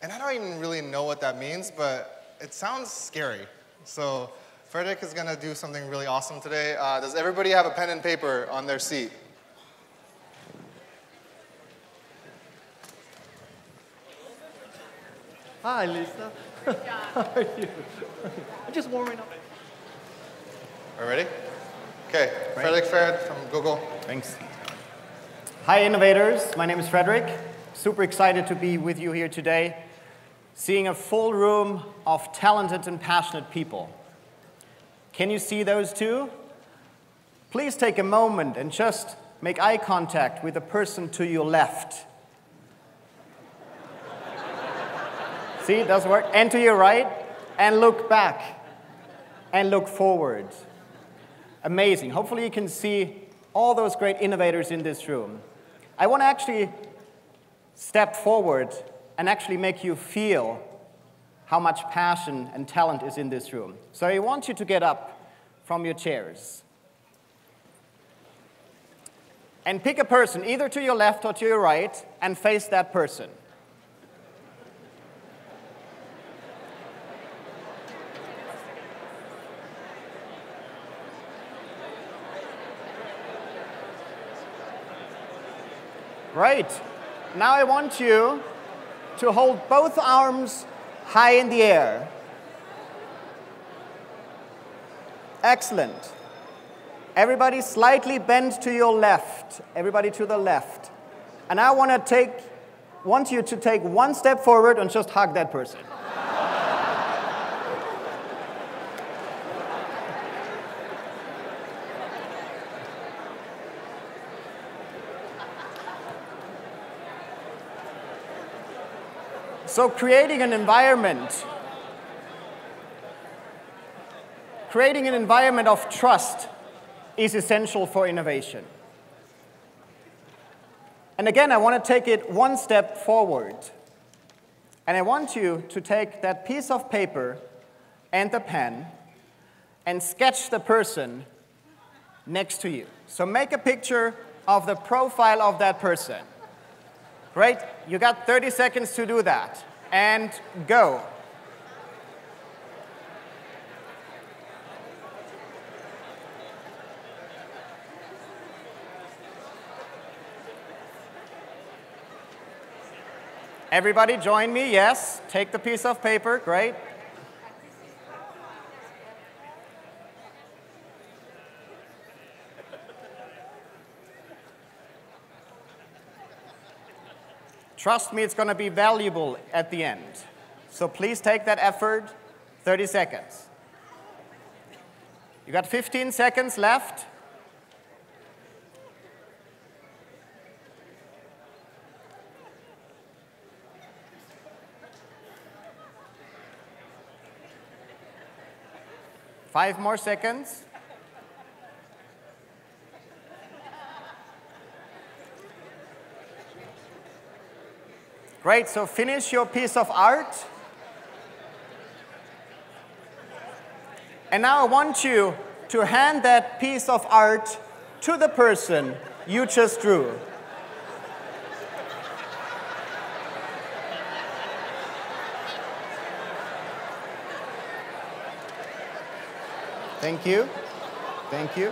And I don't even really know what that means, but it sounds scary. So Frederik is going to do something really awesome today. Does everybody have a pen and paper on their seat? Hi, Lisa. How are you? I'm just warming up. Are you ready? Okay, Frederik Pferdt from Google. Thanks. Hi, Innovators. My name is Frederik. Super excited to be with you here today, seeing a full room of talented and passionate people. Can you see those two? Please take a moment and just make eye contact with the person to your left. See, it does work. And to your right, and look back, and look forward. Amazing. Hopefully you can see all those great innovators in this room. I want to actually step forward and actually make you feel how much passion and talent is in this room. So I want you to get up from your chairs and pick a person, either to your left or to your right, and face that person. Great. Now I want you to hold both arms high in the air. Excellent. Everybody slightly bend to your left. Everybody to the left. And I want you to take one step forward and just hug that person. So creating an environment of trust is essential for innovation. And again, I want to take it one step forward. And I want you to take that piece of paper and the pen and sketch the person next to you. So make a picture of the profile of that person. Great, you got 30 seconds to do that. And go. Everybody join me, yes. Take the piece of paper, great. Trust me, it's going to be valuable at the end. So please take that effort, 30 seconds. You got 15 seconds left. Five more seconds. Great, so finish your piece of art. And now I want you to hand that piece of art to the person you just drew. Thank you. Thank you.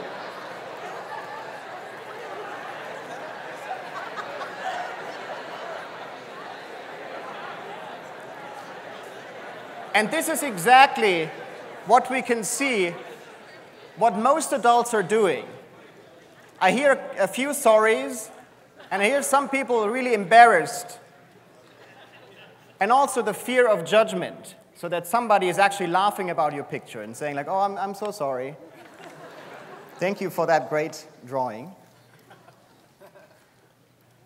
And this is exactly what we can see, what most adults are doing. I hear a few sorries, and I hear some people really embarrassed. And also the fear of judgment, so that somebody is actually laughing about your picture and saying like, oh, I'm so sorry. Thank you for that great drawing.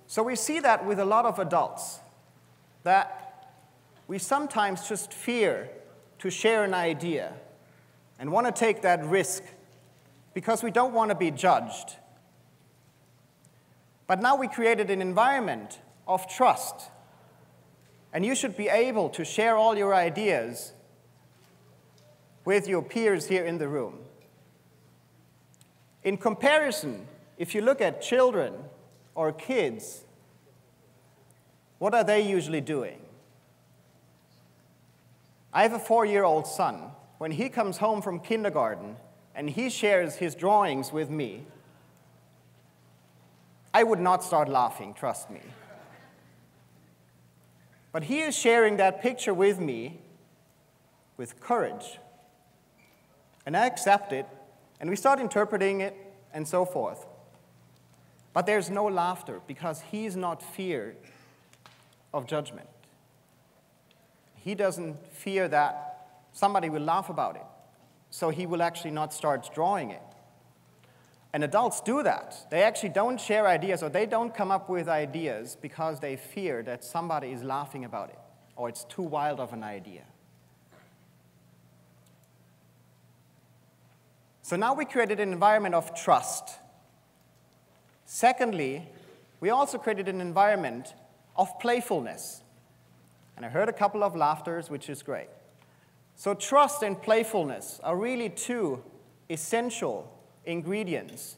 So we see that with a lot of adults, that we sometimes just fear to share an idea and want to take that risk because we don't want to be judged. But now we created an environment of trust, and you should be able to share all your ideas with your peers here in the room. In comparison, if you look at children or kids, what are they usually doing? I have a 4-year-old son. When he comes home from kindergarten and he shares his drawings with me, I would not start laughing, trust me. But he is sharing that picture with me with courage. And I accept it, and we start interpreting it, and so forth. But there's no laughter, because he's not feared of judgment. He doesn't fear that somebody will laugh about it, so he will actually not start drawing it. And adults do that. They actually don't share ideas, or they don't come up with ideas because they fear that somebody is laughing about it, or it's too wild of an idea. So now we created an environment of trust. Secondly, we also created an environment of playfulness. And I heard a couple of laughters, which is great. So trust and playfulness are really two essential ingredients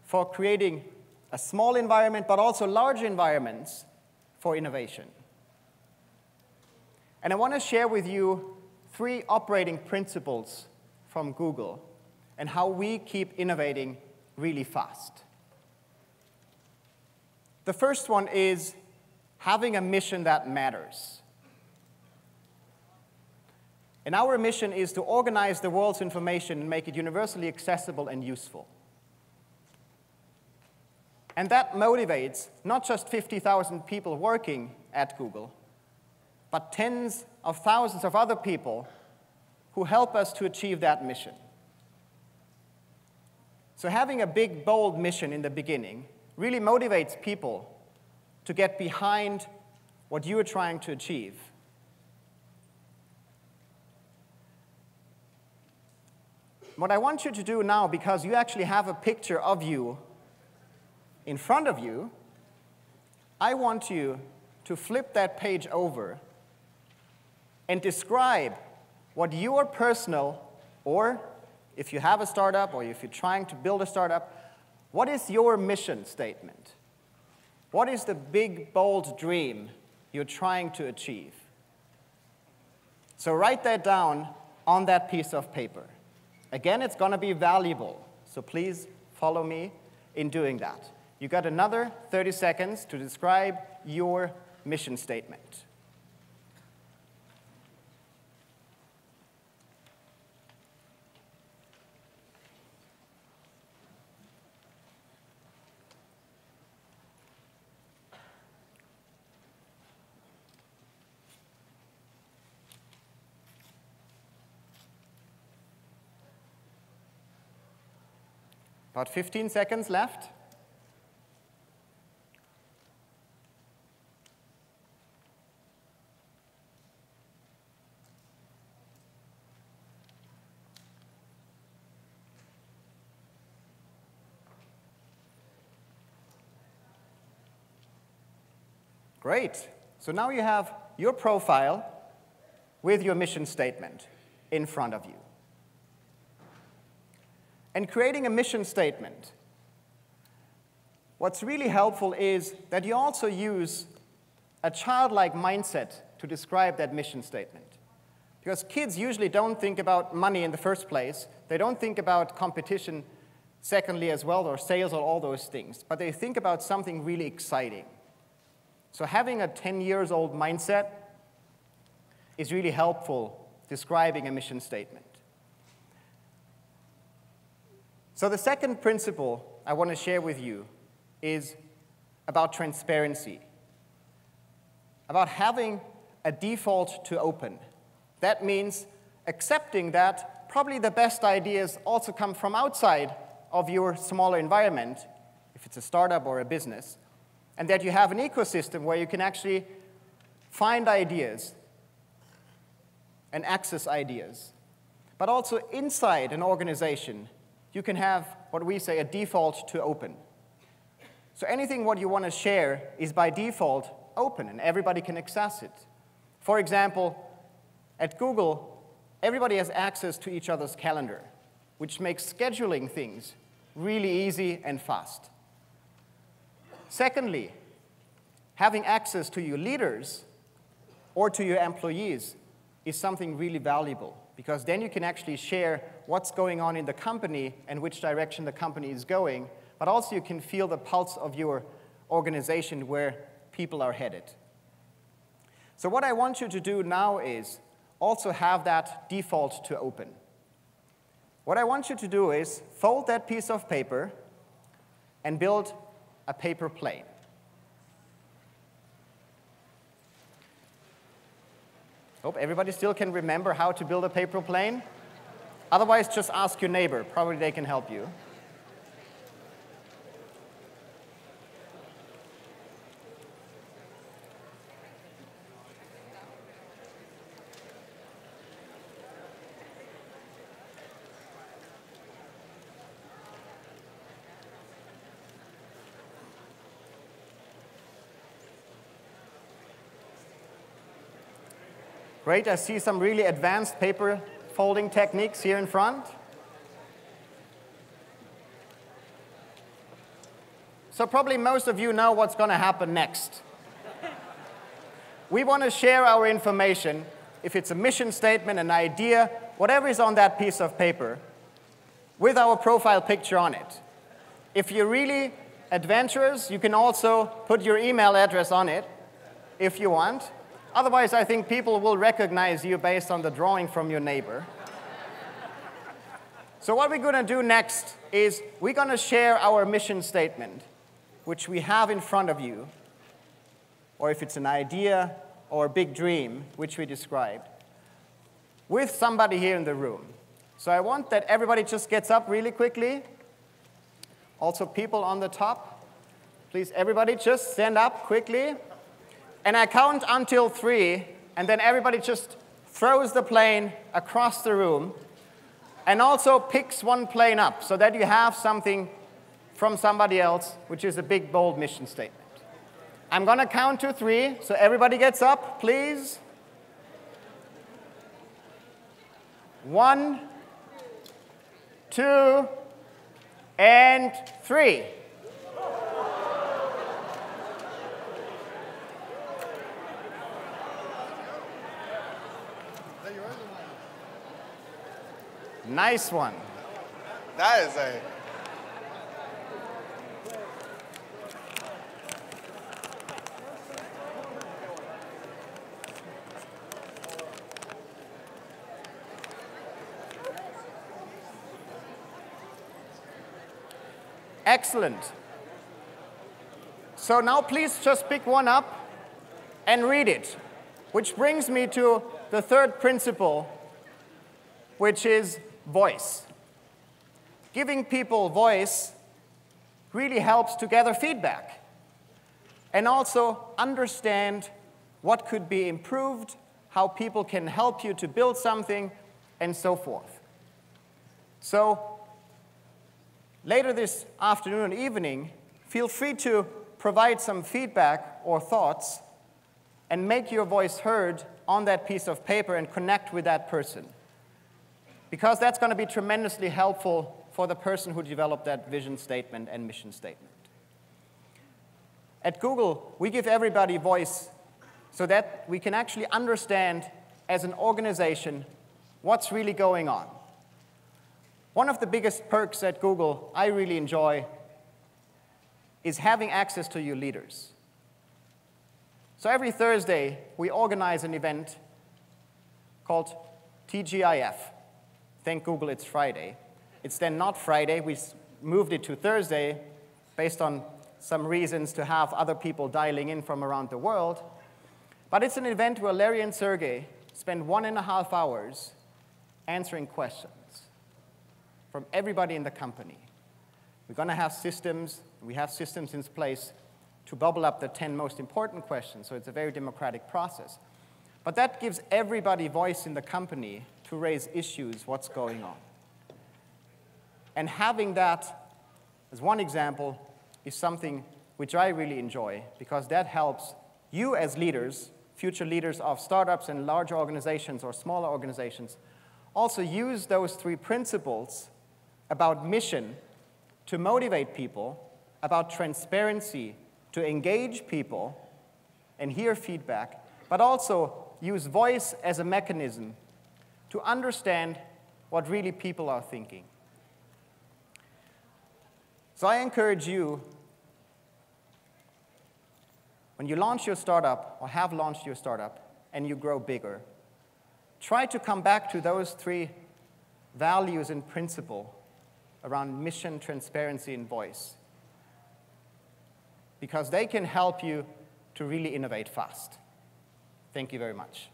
for creating a small environment, but also large environments for innovation. And I want to share with you 3 operating principles from Google and how we keep innovating really fast. The first one is having a mission that matters. And our mission is to organize the world's information and make it universally accessible and useful. And that motivates not just 50,000 people working at Google, but tens of thousands of other people who help us to achieve that mission. So having a big, bold mission in the beginning really motivates people to get behind what you are trying to achieve. What I want you to do now, because you actually have a picture of you in front of you, I want you to flip that page over and describe what your personal, or if you have a startup or if you're trying to build a startup, what is your mission statement? What is the big, bold dream you're trying to achieve? So write that down on that piece of paper. Again, it's going to be valuable, so please follow me in doing that. You got another 30 seconds to describe your mission statement. About 15 seconds left. Great. So now you have your profile with your mission statement in front of you. And creating a mission statement, what's really helpful is that you also use a childlike mindset to describe that mission statement. Because kids usually don't think about money in the first place. They don't think about competition secondly as well, or sales, or all those things. But they think about something really exciting. So having a 10-year-old mindset is really helpful describing a mission statement. So the second principle I want to share with you is about transparency, about having a default to open. That means accepting that probably the best ideas also come from outside of your smaller environment, if it's a startup or a business, and that you have an ecosystem where you can actually find ideas and access ideas. But also inside an organization, you can have what we say a default to open. So anything what you want to share is by default open, and everybody can access it. For example, at Google, everybody has access to each other's calendar, which makes scheduling things really easy and fast. Secondly, having access to your leaders or to your employees is something really valuable, because then you can actually share what's going on in the company and which direction the company is going, but also you can feel the pulse of your organization where people are headed. So what I want you to do now is also have that default to open. What I want you to do is fold that piece of paper and build a paper plane. Hope everybody still can remember how to build a paper plane. Otherwise, just ask your neighbor. Probably they can help you. Great, I see some really advanced paper folding techniques here in front. So probably most of you know what's going to happen next. We want to share our information, if it's a mission statement, an idea, whatever is on that piece of paper, with our profile picture on it. If you're really adventurous, you can also put your email address on it, if you want. Otherwise, I think people will recognize you based on the drawing from your neighbor. So what we're going to do next is we're going to share our mission statement, which we have in front of you, or if it's an idea or a big dream, which we described, with somebody here in the room. So I want that everybody just gets up really quickly. Also, people on the top, please, everybody just stand up quickly. And I count until 3, and then everybody just throws the plane across the room and also picks one plane up so that you have something from somebody else, which is a big, bold mission statement. I'm going to count to 3, so everybody gets up, please. 1, 2, and 3. Nice one. That is a... Excellent. So now please just pick one up and read it, which brings me to the third principle, which is voice. Giving people voice really helps to gather feedback and also understand what could be improved, how people can help you to build something, and so forth. So later this afternoon and evening, feel free to provide some feedback or thoughts and make your voice heard on that piece of paper and connect with that person, because that's going to be tremendously helpful for the person who developed that vision statement and mission statement. At Google, we give everybody voice so that we can actually understand as an organization what's really going on. One of the biggest perks at Google I really enjoy is having access to your leaders. So every Thursday, we organize an event called TGIF. Thank Google it's Friday. It's then not Friday. We moved it to Thursday based on some reasons to have other people dialing in from around the world. But it's an event where Larry and Sergey spend 1.5 hours answering questions from everybody in the company. We're going to have systems. We have systems in place to bubble up the 10 most important questions, so it's a very democratic process. But that gives everybody voice in the company to raise issues, what's going on. And having that as one example is something which I really enjoy, because that helps you as leaders, future leaders of startups and larger organizations or smaller organizations, also use those 3 principles about mission to motivate people, about transparency to engage people and hear feedback, but also use voice as a mechanism to understand what really people are thinking. So I encourage you, when you launch your startup or have launched your startup and you grow bigger, try to come back to those 3 values and principles around mission, transparency, and voice, because they can help you to really innovate fast. Thank you very much.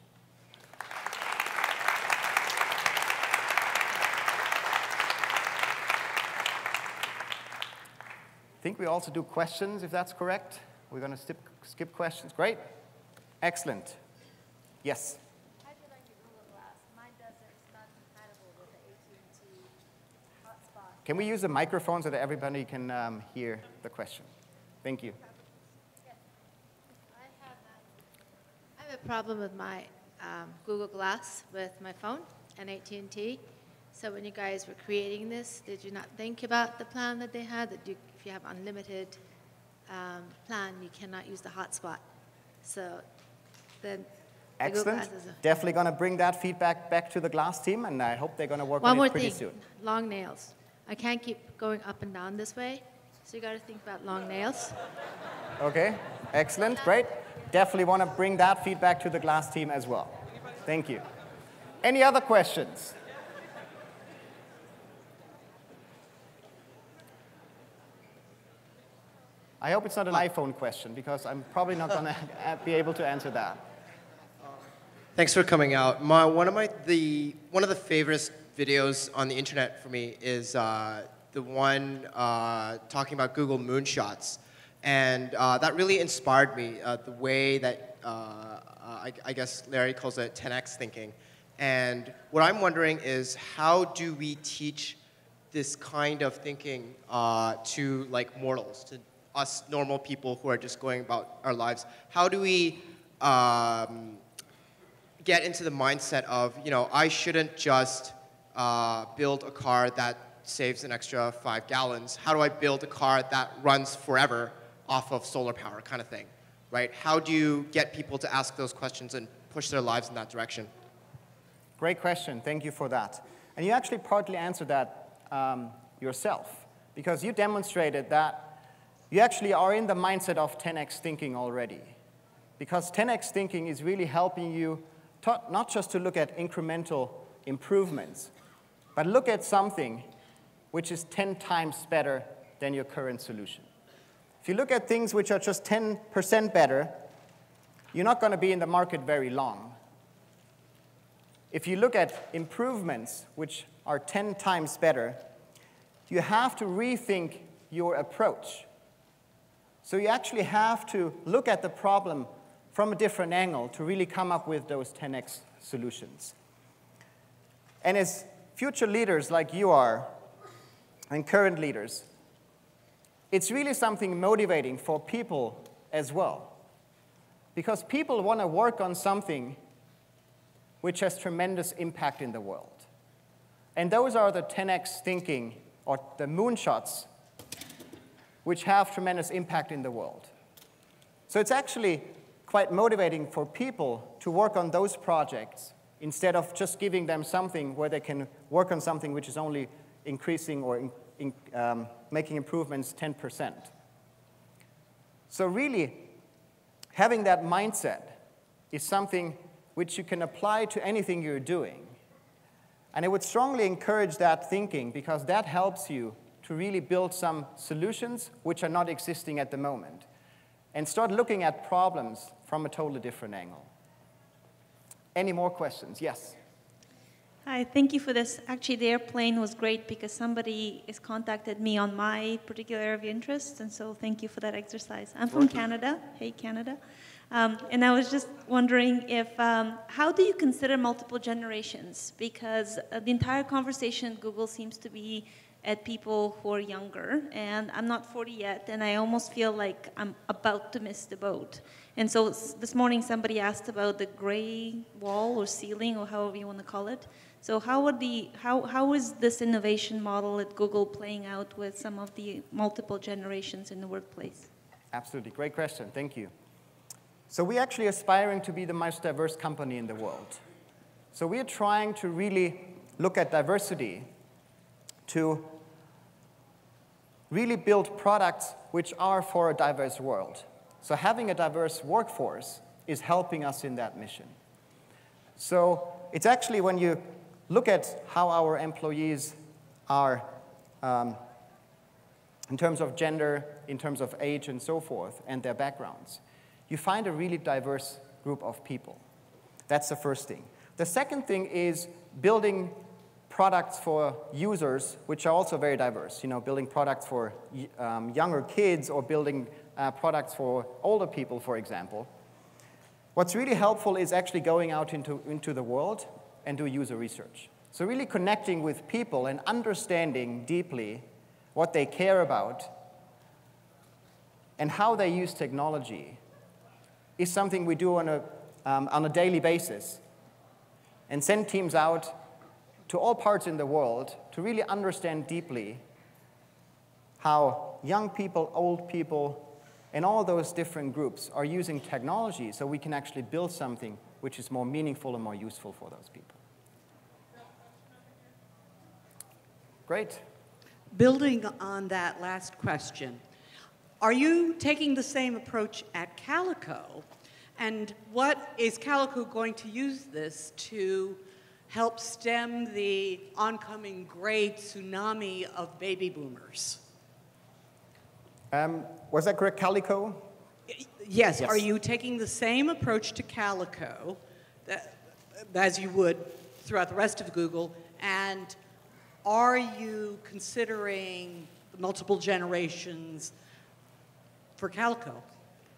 I think we also do questions, if that's correct. We're going to skip questions. Great. Excellent. Yes? I do like the Google Glass. Mine doesn't, it's not compatible with the AT&T hotspot. Can we use the microphone so that everybody can hear the question? Thank you. Yes. I have a problem with my Google Glass with my phone and AT&T. So when you guys were creating this, did you not think about the plan that they had, that if you have unlimited plan, you cannot use the hotspot? So then Excellent. Definitely going to bring that feedback back to the Glass team, and I hope they're going to work on it pretty soon. One more thing, long nails. I can't keep going up and down this way, so you got to think about long nails. Okay, excellent, great. Definitely want to bring that feedback to the Glass team as well. Thank you. Any other questions? I hope it's not an iPhone question, because I'm probably not going to be able to answer that. Thanks for coming out. One of the favorite videos on the internet for me is the one talking about Google moonshots, and that really inspired me. The way that I guess Larry calls it 10x thinking, and what I'm wondering is, how do we teach this kind of thinking to like mortals, to us normal people who are just going about our lives? How do we get into the mindset of, I shouldn't just build a car that saves an extra 5 gallons. How do I build a car that runs forever off of solar power, kind of thing, right? How do you get people to ask those questions and push their lives in that direction? Great question. Thank you for that. And you actually partly answered that yourself, because you demonstrated that you actually are in the mindset of 10x thinking already. Because 10x thinking is really helping you not just to look at incremental improvements, but look at something which is 10 times better than your current solution. If you look at things which are just 10% better, you're not going to be in the market very long. If you look at improvements which are 10 times better, you have to rethink your approach. So you actually have to look at the problem from a different angle to really come up with those 10x solutions. And as future leaders like you are, and current leaders, it's really something motivating for people as well. Because people want to work on something which has tremendous impact in the world. And those are the 10x thinking, or the moonshots, which have tremendous impact in the world. So it's actually quite motivating for people to work on those projects instead of just giving them something where they can work on something which is only increasing or making improvements 10%. So really, having that mindset is something which you can apply to anything you're doing. And I would strongly encourage that thinking, because that helps you to really build some solutions which are not existing at the moment, and start looking at problems from a totally different angle. Any more questions? Yes? Hi, thank you for this. Actually, the airplane was great because somebody has contacted me on my particular area of interest, and so thank you for that exercise. I'm from Canada. Hey, Canada. And I was just wondering if, how do you consider multiple generations? Because the entire conversation at Google seems to be at people who are younger, and I'm not 40 yet, and I almost feel like I'm about to miss the boat. And so this morning somebody asked about the gray wall or ceiling, or however you want to call it. So how is this innovation model at Google playing out with some of the multiple generations in the workplace? Absolutely, great question, thank you. So we're actually aspiring to be the most diverse company in the world. So we're trying to really look at diversity to really build products which are for a diverse world. So having a diverse workforce is helping us in that mission. So it's actually when you look at how our employees are in terms of gender, in terms of age and so forth, and their backgrounds, you find a really diverse group of people. That's the first thing. The second thing is building products for users, which are also very diverse. You know, building products for younger kids or building products for older people, for example. What's really helpful is actually going out into the world and do user research. So really connecting with people and understanding deeply what they care about and how they use technology is something we do on a daily basis, and send teams out to all parts in the world to really understand deeply how young people, old people, and all those different groups are using technology so we can actually build something which is more meaningful and more useful for those people. Great. Building on that last question, are you taking the same approach at Calico? And what is Calico going to use this to help stem the oncoming great tsunami of baby boomers? Was that correct, Calico? Yes. Yes. Are you taking the same approach to Calico as you would throughout the rest of Google? And are you considering multiple generations for Calico?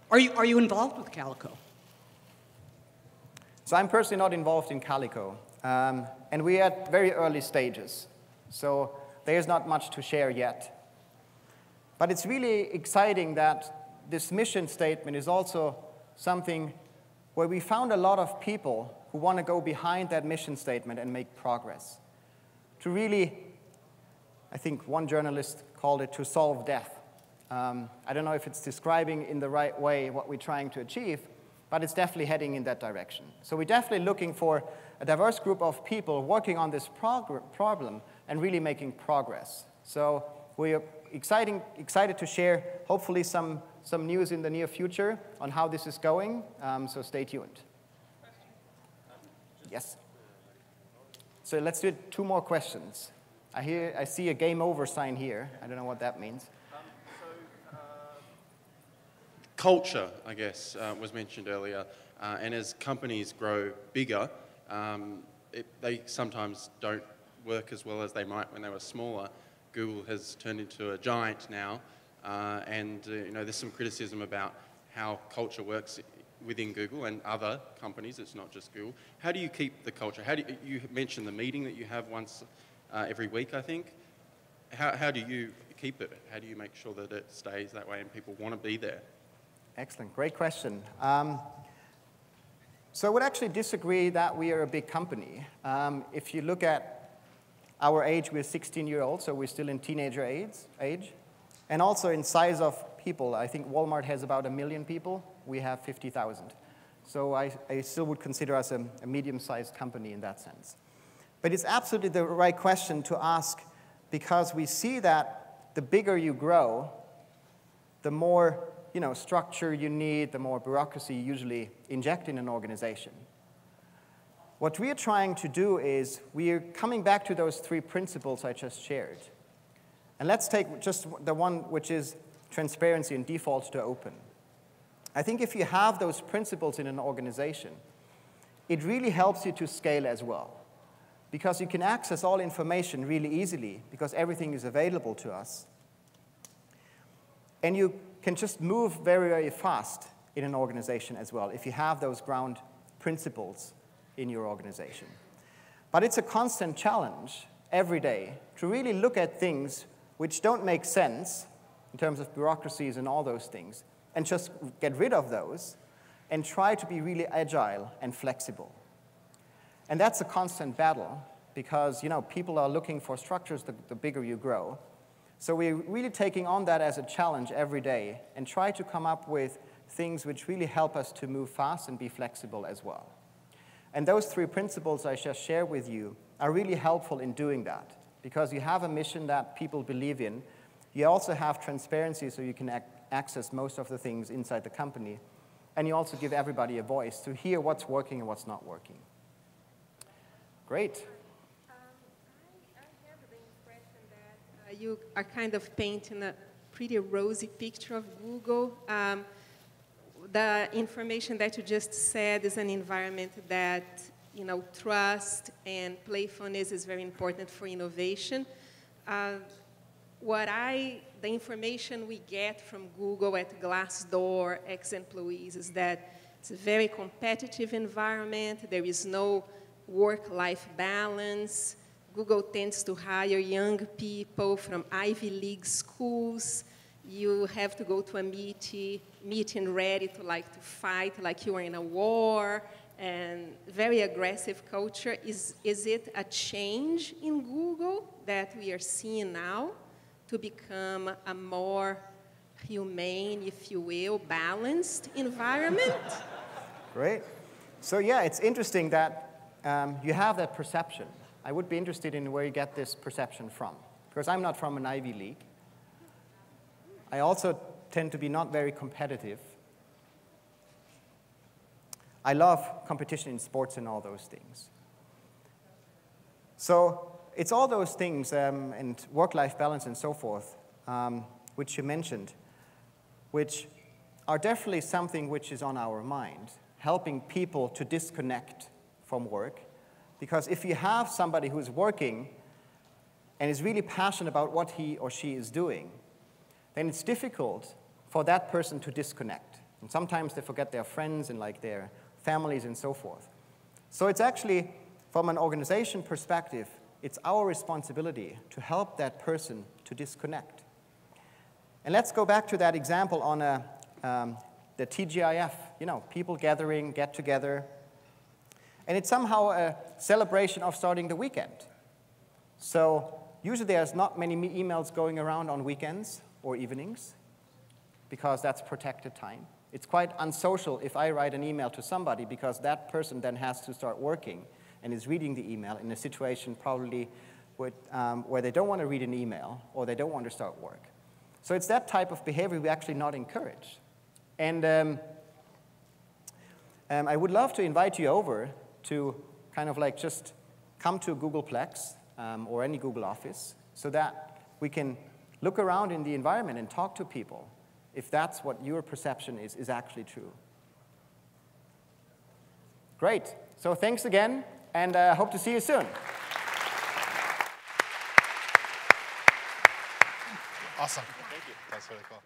Are you involved with Calico? So I'm personally not involved in Calico, and we're at very early stages. So there's not much to share yet. But it's really exciting that this mission statement is also something where we found a lot of people who want to go behind that mission statement and make progress. To really, I think one journalist called it to solve death. I don't know if it's describing in the right way what we're trying to achieve, but it's definitely heading in that direction. So we're definitely looking for a diverse group of people working on this problem and really making progress. So we are excited to share, hopefully, some news in the near future on how this is going, so stay tuned. Yes? So let's do 2 more questions. I see a game over sign here. I don't know what that means. Culture, I guess, was mentioned earlier, and as companies grow bigger, they sometimes don't work as well as they might when they were smaller. Google has turned into a giant now, and you know, there's some criticism about how culture works within Google and other companies. It's not just Google. How do you keep the culture? You mentioned the meeting that you have once every week, I think. How do you keep it? How do you make sure that it stays that way and people want to be there? Excellent, great question. So I would actually disagree that we are a big company. If you look at our age, we're 16-year-olds, so we're still in teenager age. And also in size of people, I think Walmart has about 1 million people. We have 50,000. So I still would consider us a medium-sized company in that sense. But it's absolutely the right question to ask, because we see that the bigger you grow, the more structure you need, the more bureaucracy you usually inject in an organization. What we are trying to do is we are coming back to those 3 principles I just shared. And let's take just the one which is transparency and default to open. I think if you have those principles in an organization, it really helps you to scale as well. Because you can access all information really easily because everything is available to us. And you can just move very, very fast in an organization as well if you have those ground principles in your organization. But it's a constant challenge every day to really look at things which don't make sense in terms of bureaucracies and all those things, and just get rid of those and try to be really agile and flexible. And that's a constant battle because people are looking for structures the bigger you grow. So we're really taking on that as a challenge every day and try to come up with things which really help us to move fast and be flexible as well. And those 3 principles I just shared with you are really helpful in doing that, because you have a mission that people believe in. You also have transparency, so you can access most of the things inside the company. And you also give everybody a voice to hear what's working and what's not working. Great. I have the impression that you are kind of painting a pretty rosy picture of Google. The information that you just said is an environment that, trust and playfulness is very important for innovation. The information we get from Google at Glassdoor, ex-employees, is that it's a very competitive environment. There is no work-life balance. Google tends to hire young people from Ivy League schools. You have to go to a meeting ready to fight like you are in a war, and very aggressive culture. Is it a change in Google that we are seeing now to become a more humane, if you will, balanced environment? Great. So yeah, it's interesting that you have that perception. I would be interested in where you get this perception from, because I'm not from an Ivy League. I also tend to be not very competitive. I love competition in sports and all those things. So it's all those things, and work-life balance and so forth, which you mentioned, which are definitely something which is on our mind, helping people to disconnect from work. Because if you have somebody who's working and is really passionate about what he or she is doing, then it's difficult for that person to disconnect. And sometimes they forget their friends and their families and so forth. So it's actually, from an organization perspective, it's our responsibility to help that person to disconnect. And let's go back to that example on the TGIF, people gathering, get together. And it's somehow a celebration of starting the weekend. So usually there's not many emails going around on weekends or evenings, because that's protected time. It's quite unsocial if I write an email to somebody, because that person then has to start working and is reading the email in a situation probably where they don't want to read an email or they don't want to start work. So it's that type of behavior we actually not encourage. And I would love to invite you over to kind of just come to Googleplex or any Google office, so that we can look around in the environment and talk to people if that's what your perception is actually true. Great. So thanks again, and hope to see you soon. Awesome. Thank you. That's really cool.